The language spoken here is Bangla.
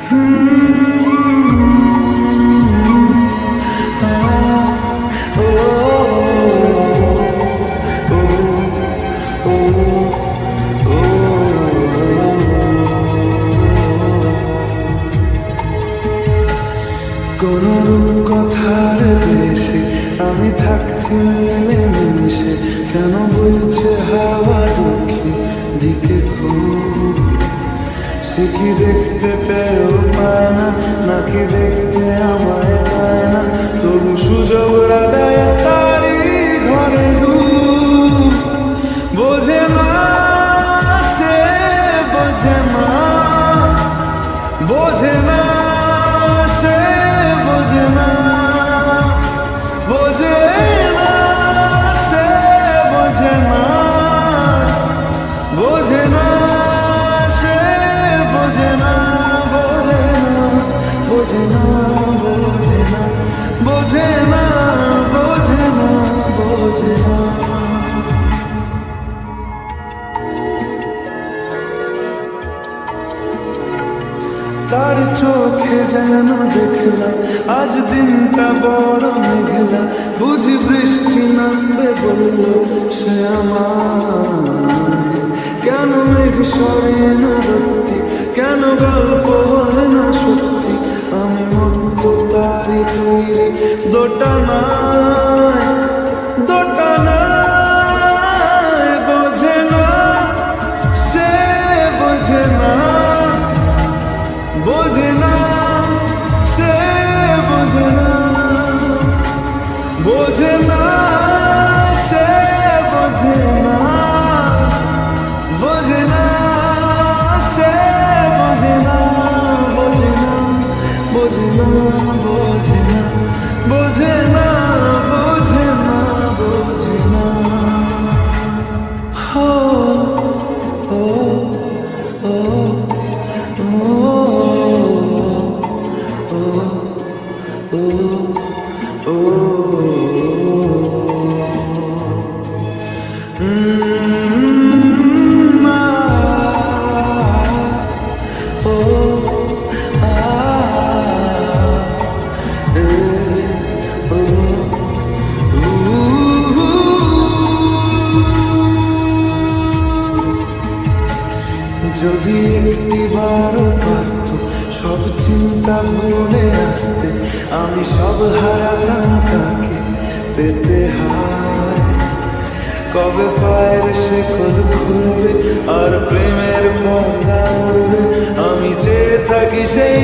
কোন কথার দেশে আমি থাকছি মিলেমিশে, কেন বলছে হাওয়া দক্ষিণ দিকে খুব? সে কি দেখতে পেয়েও পায় না, নাকি দেখতে আমায় পায় না? তবু সুযোগ রাধায় তারি ঘরে ডুব। বোঝে না সে, বোঝে না, বোঝে না সে, বোঝে না, বোঝে না সে, বোঝে না, বোঝে না সে, বোঝে না, বোঝে না, বোঝে না, বোঝে না, বোঝে না, বোঝে না, বোঝে না। তার চোখে যেন দেখলাম আজ দিনটা বড় মেঘলা, বুঝি বৃষ্টি নামবে বলল সে আমায়। কেন মেঘ সরে না সত্যি, কেন গল্প হয় না সত্যি? আমি মুক্ত তারি তৈরি দোটানায়, দোটানায়। বোঝে না সে, বোঝে না, বোঝে না সে, বোঝে না, বোঝে না সে, বোঝে না, বোঝে না সে, বোঝে না, বোঝে না, বোঝে না, বোঝে না, বোঝে না, বোঝে না, বোঝে না। হো ও ও যদি একটিবার পারত সব চিন্তা ভুলে আসতে, আমি সব হারাতাম তাকে পেতে হায়। কবে পায়ের শেকল খুলবে আর প্রেমের পর্দা উড়বে, আমি চেয়ে থাকি সেই